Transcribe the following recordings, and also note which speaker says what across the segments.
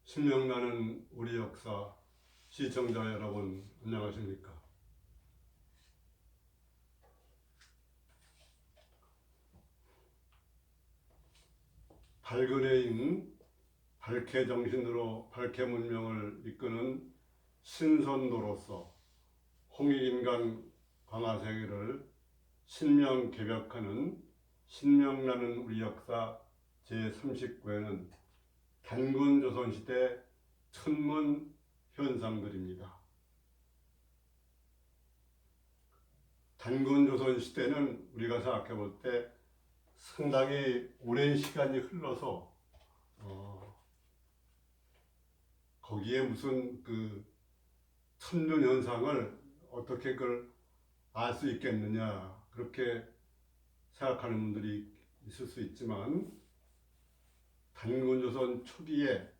Speaker 1: 신명나는 우리 역사 시청자 여러분 안녕하십니까? 밝은 해인 밝게 정신으로 밝게 문명을 이끄는 신선도로서 홍익인간 광화생애를 신명 개벽하는 신명나는 우리 역사 제39회는 단군조선시대 천문 현상들입니다. 단군조선시대는 우리가 생각해 볼 때 상당히 오랜 시간이 흘러서 거기에 무슨 그 천문 현상을 어떻게 그걸 알 수 있겠느냐 그렇게 생각하는 분들이 있을 수 있지만 단군조선 초기에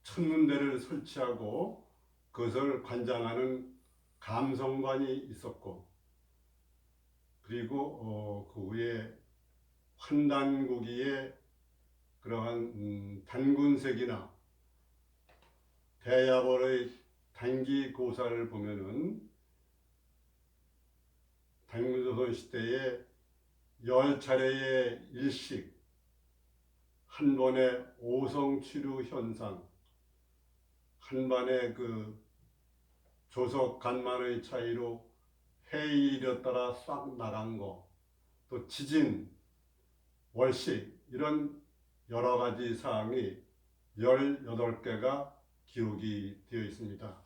Speaker 1: 천문대를 설치하고 그것을 관장하는 감성관이 있었고, 그리고 그 후에 환단고기의 그러한 단군색이나 대야벌의 단기고사를 보면은 단군조선 시대에 10차례의 일식, 한 번의 오성취루 현상, 한 번의 그 조석 간만의 차이로 해일에 따라 싹 나간 거, 또 지진, 월식 이런 여러 가지 사항이 18개가 기록이 되어 있습니다.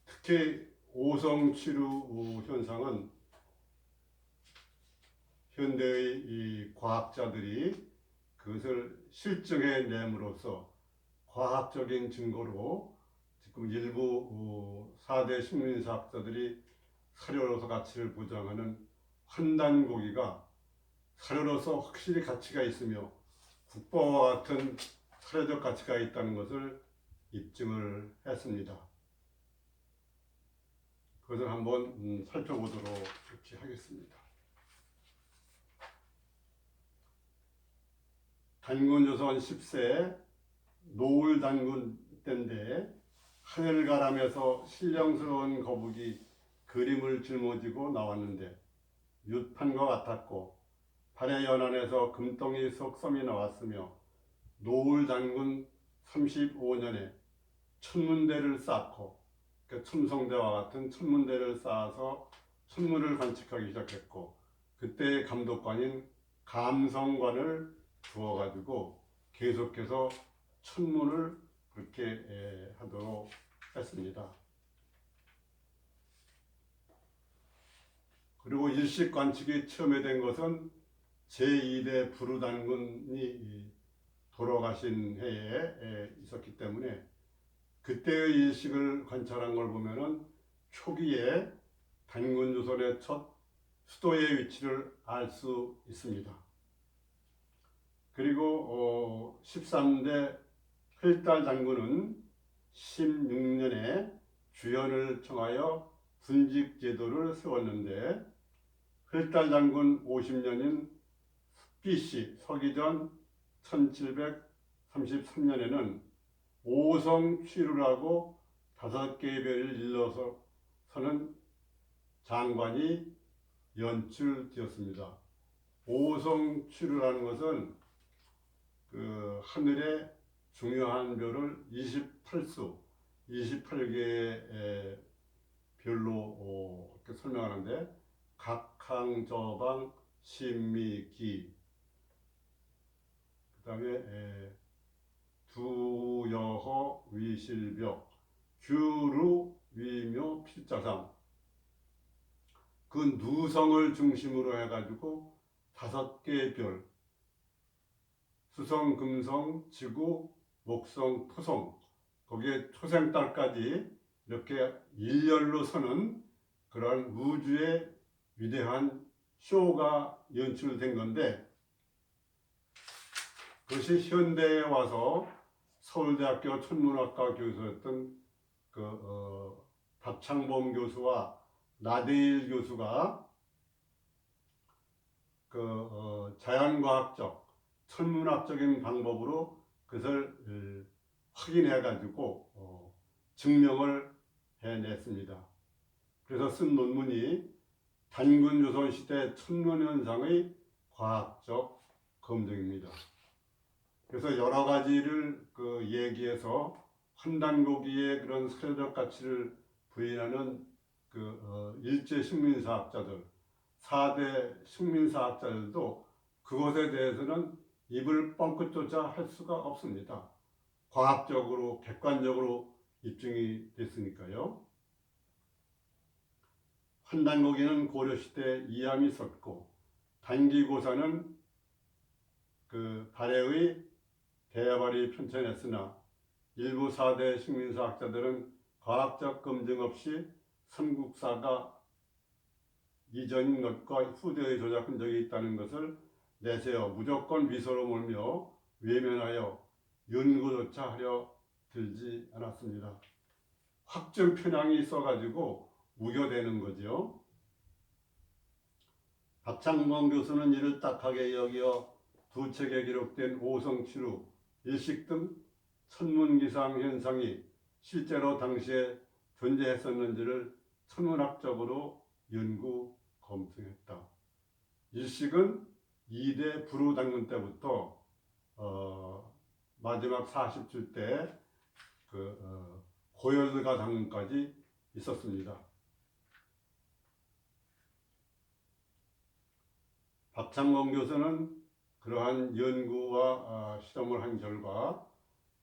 Speaker 1: 특히 오성취루 현상은 현대의 이 과학자들이 그것을 실증해 nem으로써 과학적인 증거로 지금 일부 4대 식민사학자들이 사료로서 가치를 보장하는 환단고기가 사료로서 확실히 가치가 있으며 국보와 같은 사료적 가치가 있다는 것을 입증을 했습니다. 그것을 한번 살펴보도록 이렇게 하겠습니다. 단군조선 10세 노을 단군 때인데 하늘가람에서 신령스러운 거북이 그림을 짊어지고 나왔는데 윷판과 같았고 발의 연안에서 금덩이 석섬이 나왔으며 노을 단군 35년에 천문대를 쌓고 그러니까 첨성대와 같은 천문대를 쌓아서 천문을 관측하기 시작했고 그때의 감독관인 감성관을 두어가지고 계속해서 천문을 그렇게 하도록 했습니다. 그리고 일식 관측이 처음에 된 것은 제2대 부르단군이 돌아가신 해에 있었기 때문에 그때의 일식을 관찰한 걸 보면은 초기에 단군조선의 첫 수도의 위치를 알 수 있습니다. 그리고 13대 흘달 단군은 16년에 주연을 청하여 군직 제도를 세웠는데 흘달 단군 50년인 BC 서기전 1733년에는 오성취루라고 5개의 별을 일러서는 장관이 연출되었습니다. 오성취루라는 것은 그 하늘의 중요한 별을 28수, 28개의 별로 이렇게 설명하는데 각항저방, 신미기, 그 다음에 두여허, 위실벽, 규루, 위묘, 필자상 그 누성을 중심으로 해가지고 5개의 별 수성, 금성, 지구, 목성, 토성 거기에 초생달까지 이렇게 일렬로 서는 그런 우주의 위대한 쇼가 연출된 건데 그것이 현대에 와서 서울대학교 천문학과 교수였던 박창범 교수와 나대일 교수가 자연과학적 천문학적인 방법으로 그것을 확인해 가지고 증명을 해냈습니다. 그래서 쓴 논문이 단군조선시대 천문현상의 과학적 검증입니다. 그래서 여러 가지를 얘기해서 환단고기의 그런 사료적 가치를 부인하는 일제 식민사학자들, 4대 식민사학자들도 그것에 대해서는 입을 뻥끗조차 할 수가 없습니다. 과학적으로 객관적으로 입증이 됐으니까요. 환단고기는 고려시대 이암이 있었고 단기고사는 발해의 대야발이 편찬했으나 일부 4대 식민사학자들은 과학적 검증 없이 삼국사가 이전인 것과 후대의 조작 흔적이 있다는 것을 내세워 무조건 위서로 몰며 외면하여 연구조차 하려 들지 않았습니다. 확증 편향이 있어가지고 우겨대는 거죠. 박창범 교수는 이를 딱하게 여겨 두 책에 기록된 오성치루, 일식 등 천문기상 현상이 실제로 당시에 존재했었는지를 천문학적으로 연구 검증했다. 일식은 2대 불후단군 때부터 마지막 40줄 때 고열가 단군까지 있었습니다. 박창범 교수는 그러한 연구와 실험을 한 결과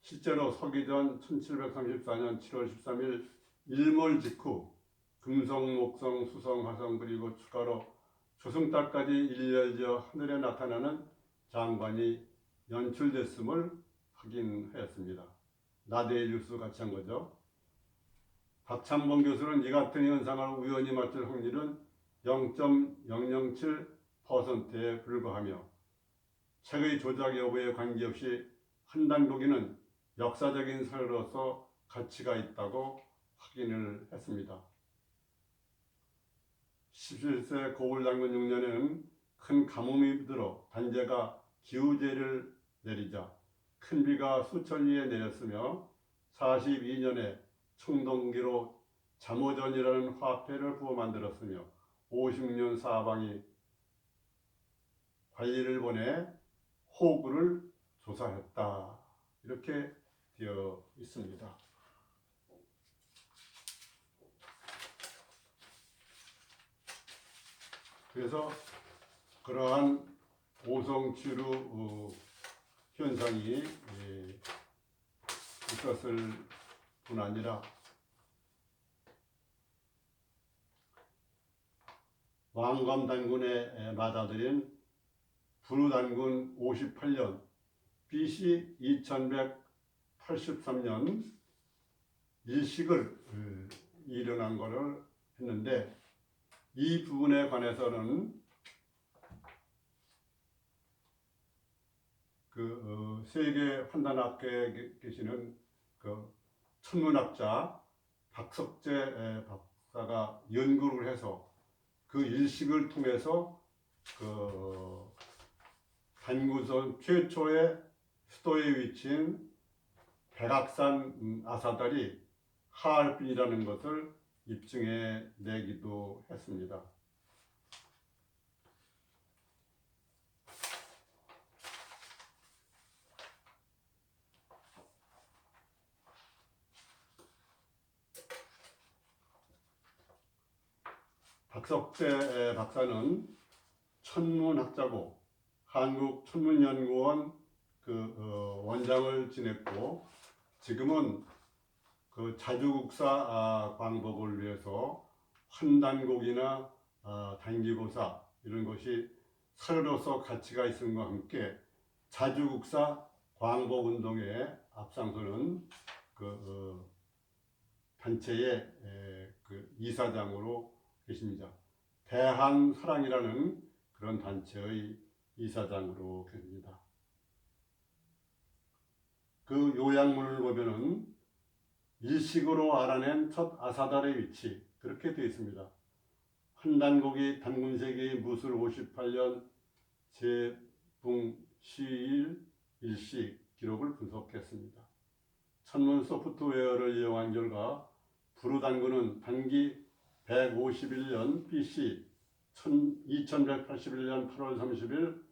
Speaker 1: 실제로 서기전 1734년 7월 13일 일몰 직후 금성, 목성, 수성, 화성 그리고 추가로 조승달까지 일렬지어 하늘에 나타나는 장관이 연출됐음을 확인하였습니다. 나데일리우스 같이 한 거죠. 박창범 교수는 이 같은 현상을 우연히 맞출 확률은 0.007%에 불과하며 책의 조작 여부에 관계없이 환단고기는 역사적인 사료로서 가치가 있다고 확인을 했습니다. 17세 고을장군 6년에는 큰 가뭄이 들어 단제가 기우제를 내리자 큰 비가 수천 리에 내렸으며 42년에 청동기로 잠오전이라는 화폐를 부어 만들었으며 50년 사방이 관리를 보내 호구를 조사했다. 이렇게 되어 있습니다. 그래서 그러한 오성치루 현상이 있었을 뿐 아니라 왕검단군의 맏아들인 분우단군 58년 BC 2183년 일식을 일어난 것을 했는데 이 부분에 관해서는 세계 환단학계에 계시는 천문학자 박석재 박사가 연구를 해서 그 일식을 통해서 단군선 최초의 수도에 위치한 백악산 아사달이 하얼빈이라는 것을 입증해 내기도 했습니다. 박석재 박사는 천문학자고 한국천문연구원 원장을 지냈고 지금은 자주국사 광복을 위해서 환단곡이나 단기고사 이런 것이 사료로서 가치가 있음과 함께 자주국사 광복운동에 앞장서는 단체의 이사장으로 계십니다. 대한사랑이라는 그런 단체의 이사장으로 계십니다. 그 요약문을 보면은 일식으로 알아낸 첫 아사달의 위치 그렇게 되어 있습니다. 환단곡이 단군세기 무술 58년 제붕 시일 일식 기록을 분석했습니다. 천문 소프트웨어를 이용한 결과 부루단군은 단기 151년 BC 2181년 8월 30일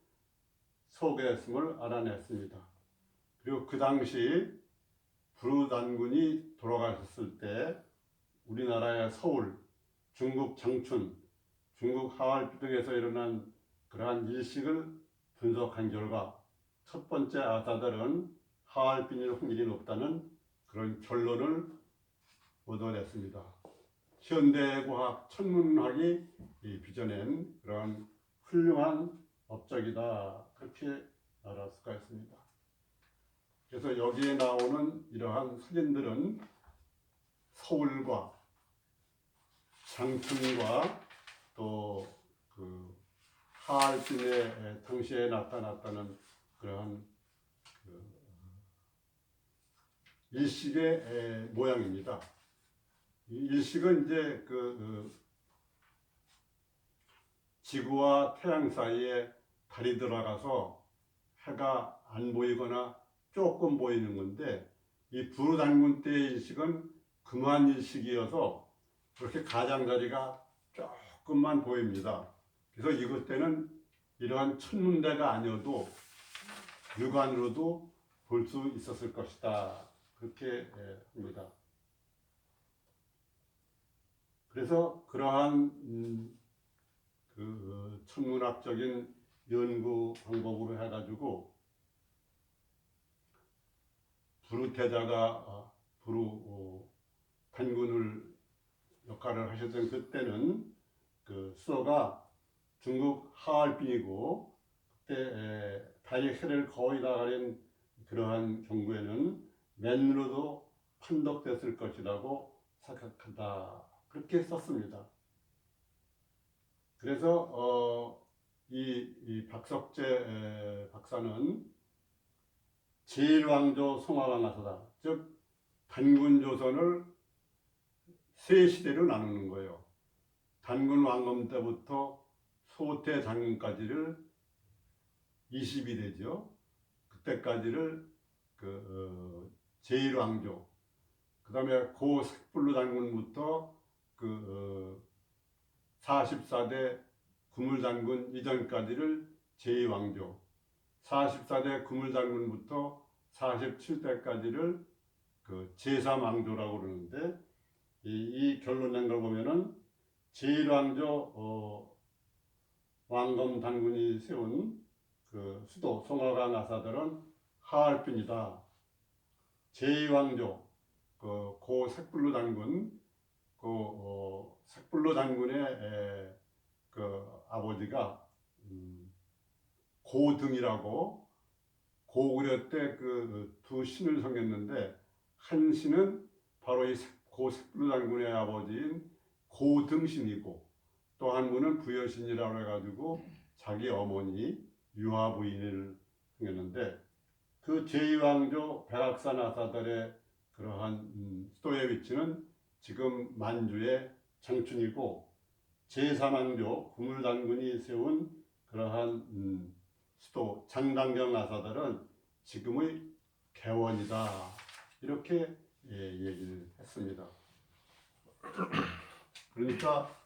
Speaker 1: 소개했음을 알아냈습니다. 그리고 그 당시 부루단군이 돌아가셨을 때 우리나라의 서울, 중국 장춘, 중국 하얼빈 등에서 일어난 그러한 일식을 분석한 결과 첫 번째 아사들은 하얼빈일 확률이 높다는 그런 결론을 얻어냈습니다. 현대과학 천문학이 빚어낸 그런 훌륭한 업적이다, 그렇게 말할 수가 있습니다. 그래서 여기에 나오는 이러한 사진들은 서울과 장춘과 또 그 하얼빈의 당시에 나타났다는 그러한 일식의 모양입니다. 이 일식은 이제 지구와 태양 사이에 달이 들어가서 해가 안 보이거나 조금 보이는 건데, 이 부루단군 때의 일식은 금환 일식이어서 그렇게 가장자리가 조금만 보입니다. 그래서 이것 때는 이러한 천문대가 아니어도 육안으로도 볼 수 있었을 것이다, 그렇게 합니다. 그래서 그러한 천문학적인 연구 방법으로 해가지고 부루 단군을 역할을 하셨던 그때는 그 수도가 중국 하얼빈이고, 그때 달의 해를 거의 다 가린 그러한 경우에는 맨으로도 판독됐을 것이라고 생각한다, 그렇게 썼습니다. 그래서 이 박석재 박사는 제1왕조 송화강하사다, 즉 단군 조선을 세 시대로 나누는 거예요. 단군 왕검 때부터 소태 장군까지를 22대죠. 그때까지를 제1왕조, 그 다음에 고 색불로 단군부터 44대 구물단군 이전까지를 제2왕조, 44대 구물단군부터 47대까지를 제3왕조라고 그러는데, 이 결론 낸 걸 보면은 제1왕조 왕검 단군이 세운 수도 송화강 아사들은 하얼빈이다. 제2왕조 고 색불로 단군, 색불로 단군의 아버지가 고등이라고, 고구려 때 두 신을 섬겼는데, 한 신은 바로 이 고 색불로 단군의 아버지인 고등신이고, 또 한 분은 부여신이라고 해가지고 자기 어머니 유화 부인을 섬겼는데, 그 제2왕조 백악산 아사들의 그러한 수도의 위치는 지금 만주의 장춘이고, 제3왕조 구물단군이 세운 그러한 수도 장당경 아사들은 지금의 개원이다, 이렇게 얘기를 했습니다. 그러니까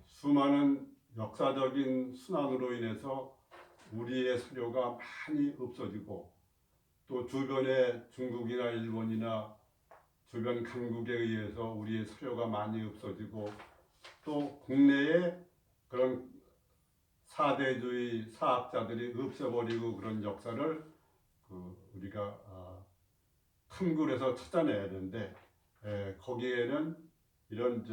Speaker 1: 수많은 역사적인 순환으로 인해서 우리의 사료가 많이 없어지고, 또 주변의 중국이나 일본이나 주변 강국에 의해서 우리의 사료가 많이 없어지고, 또 국내에 그런 사대주의 사학자들이 없애버리고, 그런 역사를 우리가 탐구해서 찾아내야 되는데, 거기에는 이런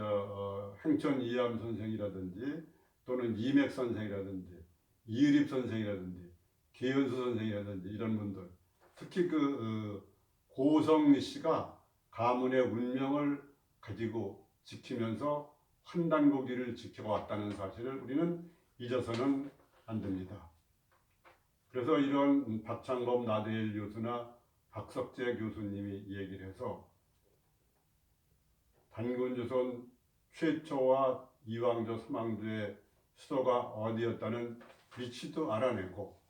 Speaker 1: 행천 이암 선생이라든지, 또는 이맥 선생이라든지, 이의립 선생이라든지, 계현수 선생이라든지, 이런 분들, 특히 고성리 씨가 가문의 운명을 가지고 지키면서 환단고기를 지켜왔다는 사실을 우리는 잊어서는 안 됩니다. 그래서 이런 박창범 나대일 교수나 박석재 교수님이 얘기를 해서 단군조선 최초와 이왕조 사망조의 수도가 어디였다는 위치도 알아내고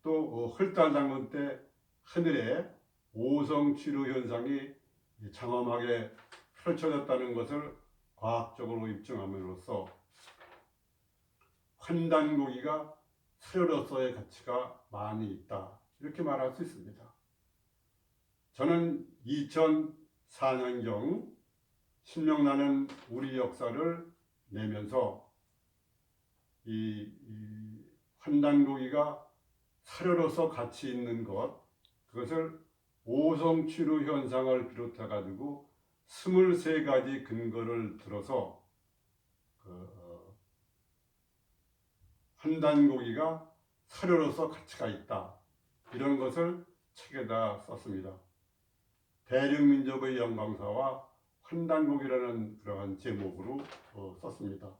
Speaker 1: 또 헐달장군 때 하늘에 오성취루 현상이 장엄하게 펼쳐졌다는 것을 과학적으로 입증함으로써 환단고기가 사료로서의 가치가 많이 있다, 이렇게 말할 수 있습니다. 저는 2004년경 신명나는 우리 역사를 내면서 이 환단고기가 사료로서 가치 있는 것, 그것을 오성취루 현상을 비롯해 가지고 23가지 근거를 들어서 환단고기가 사료로서 가치가 있다, 이런 것을 책에다 썼습니다. 대륙민족의 영광사와 환단고기라는 그러한 제목으로 썼습니다.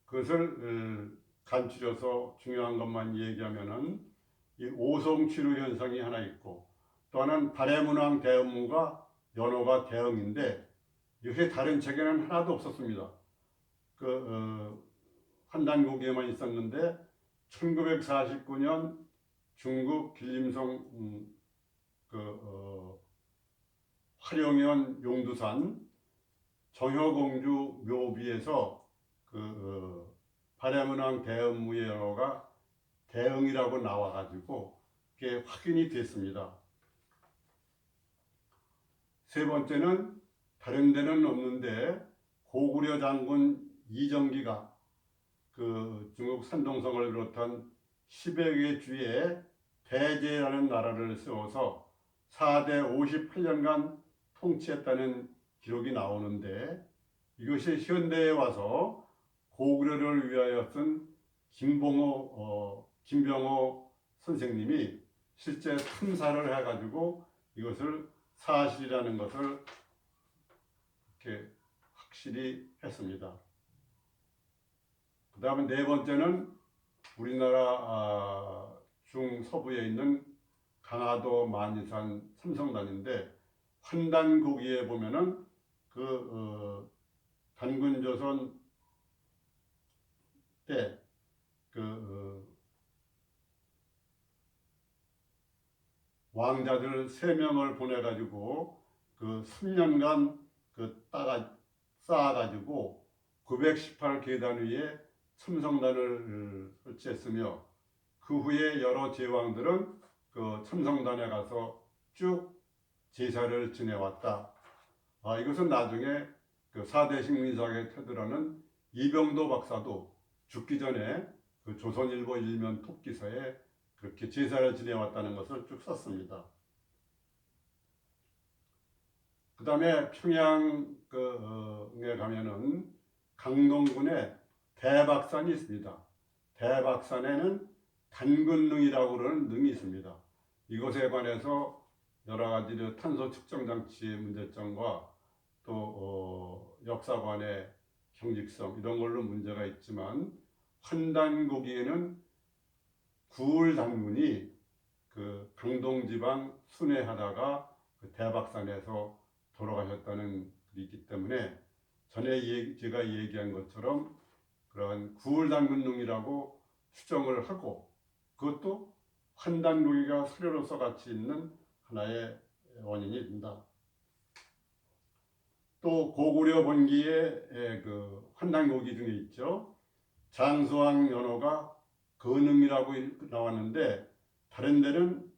Speaker 1: 그것을 간추려서 중요한 것만 얘기하면은 이 오성취루 현상이 하나 있고, 또 하나는 발해문왕 대음문과 연호가 대응인데 이것이 다른 책에는 하나도 없었습니다. 환단고기에만 있었는데 1949년 중국 길림성 화령현 용두산 정효공주 묘비에서 발해문왕 대음무의 연호가 대응이라고 나와가지고 그게 확인이 됐습니다. 세 번째는 다른 데는 없는데 고구려 장군 이정기가 중국 산동성을 비롯한 10여 개 주에 대제라는 나라를 세워서 4대 58년간 통치했다는 기록이 나오는데, 이것이 현대에 와서 고구려를 위하여 쓴 김병호 선생님이 실제 탐사를 해가지고 이것을 사실이라는 것을 이렇게 확실히 했습니다. 그 다음에 네 번째는 우리나라 중서부에 있는 강화도 만이산 삼성단인데, 환단고기에 보면은 단군조선 때 왕자들 3명을 보내가지고 3년간 쌓아가지고 918계단 위에 첨성단을 설치했으며, 그 후에 여러 제왕들은 첨성단에 가서 쭉 제사를 지내왔다. 이것은 나중에 4대 식민사학의 태도라는 이병도 박사도 죽기 전에 조선일보 일면 톱기사에 그렇게 제사를 지내왔다는 것을 쭉 썼습니다. 그 다음에 평양에 가면은 강동군에 대박산이 있습니다. 대박산에는 단군릉이라고 그러는 능이 있습니다. 이것에 관해서 여러 가지 탄소 측정 장치의 문제점과 또 역사관의 경직성, 이런 걸로 문제가 있지만, 환단고기에는 구울 단군이 강동지방 순회하다가 대박산에서 돌아가셨다는 글이 있기 때문에 전에 제가 얘기한 것처럼 그러한 구울 단군릉이라고 추정을 하고, 그것도 환단고기가 사료로서 가치 있는 하나의 원인이 된다. 또 고구려 본기에 환단고기 중에 있죠. 장수왕 연호가 근음이라고 나왔는데 다른 데는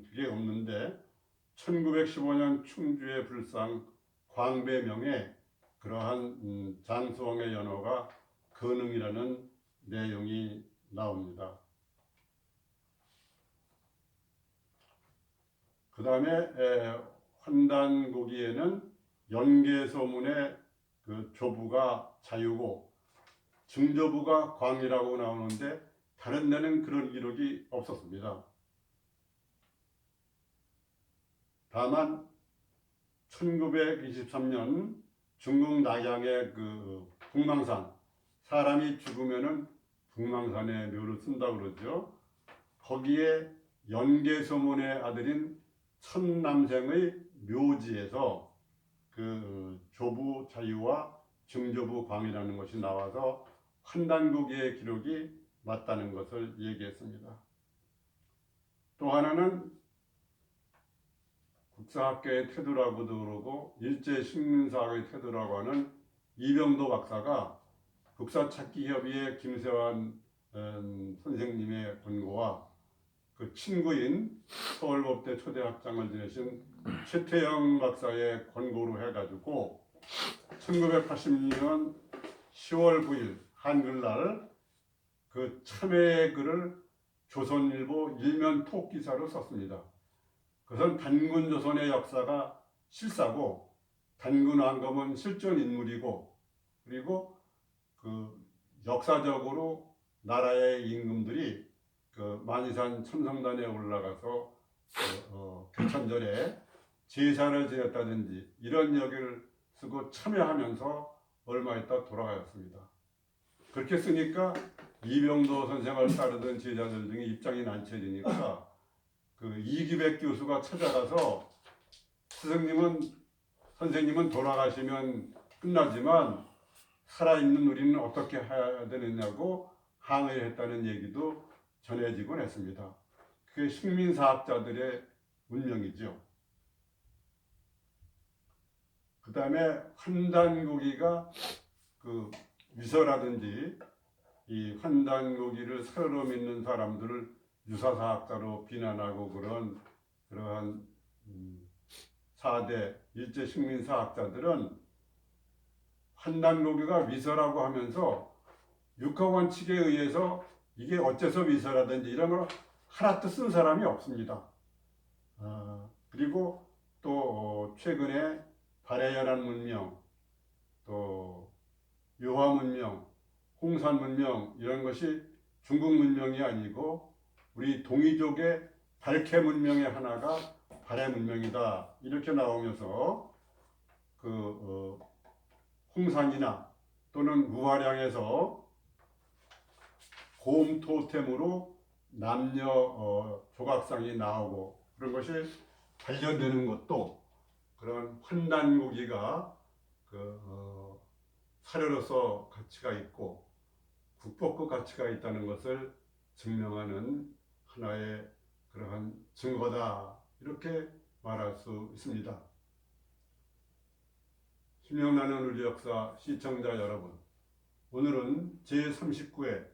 Speaker 1: 그게 없는데, 1915년 충주의 불상 광배명에 그러한 장수왕의 연호가 근음이라는 내용이 나옵니다. 그 다음에 환단고기에는 연개소문의 조부가 자유고 증조부가 광이라고 나오는데 다른 데는 그런 기록이 없었습니다. 다만 1923년 중국 낙양의 북망산, 사람이 죽으면은 북망산에 묘를 쓴다고 그러죠. 거기에 연개소문의 아들인 천남생의 묘지에서 그 조부 자유와 증조부 광이라는 것이 나와서 환단고기의 기록이 맞다는 것을 얘기했습니다. 또 하나는 국사학계의 태도라고도 그러고 일제식민사학의 태도라고 하는 이병도 박사가 국사찾기협의회 김세환 선생님의 권고와 그 친구인 서울법대 초대학장을 지내신 최태영 박사의 권고로 해가지고 1986년 10월 9일 한글날 그 참회의 글을 조선일보 일면 톡 기사로 썼습니다. 그것은 단군조선의 역사가 실사고 단군왕검은 실존 인물이고 그리고 그 역사적으로 나라의 임금들이 그 만이산 첨성단에 올라가서 개천절에 제사를 지냈다든지 이런 이야기를 쓰고 참여하면서 얼마 있다 돌아가셨습니다. 그렇게 쓰니까 이병도 선생을 따르던 제자들 중에 입장이 난처해지니까 그 이기백 교수가 찾아가서 선생님은 돌아가시면 끝나지만 살아있는 우리는 어떻게 해야 되느냐고 항의를 했다는 얘기도 전해지곤 했습니다. 그게 식민사학자들의 운명이죠. 그 다음에 환단고기가 그 위서라든지 이 환단고기를 살으로 믿는 사람들을 유사사학자로 비난하고 그러한 4대 일제 식민사학자들은 환단고기가 위서라고 하면서 육하원칙에 의해서 이게 어째서 위서라든지 이런 걸 하나도 쓴 사람이 없습니다. 그리고 또 최근에 발해연안 문명, 또 요하 문명, 홍산 문명 이런 것이 중국 문명이 아니고 우리 동이족의 발해 문명의 하나가 발해 문명이다 이렇게 나오면서 그 홍산이나 또는 무화량에서 고음 토템으로 남녀 조각상이 나오고 그런 것이 발견되는 것도 그런 환단고기가 사료로서 가치가 있고 국보급 가치가 있다는 것을 증명하는 하나의 그러한 증거다 이렇게 말할 수 있습니다. 희명나는 우리 역사 시청자 여러분, 오늘은 제39회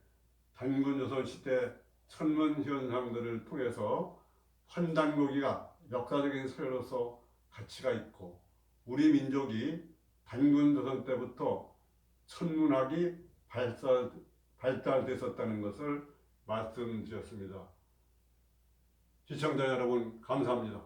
Speaker 1: 단군조선 시대 천문 현상들을 통해서 환단고기가 역사적인 사료로서 가치가 있고 우리 민족이 단군조선 때부터 천문학이 발달됐었다는 것을 말씀드렸습니다. 시청자 여러분 감사합니다.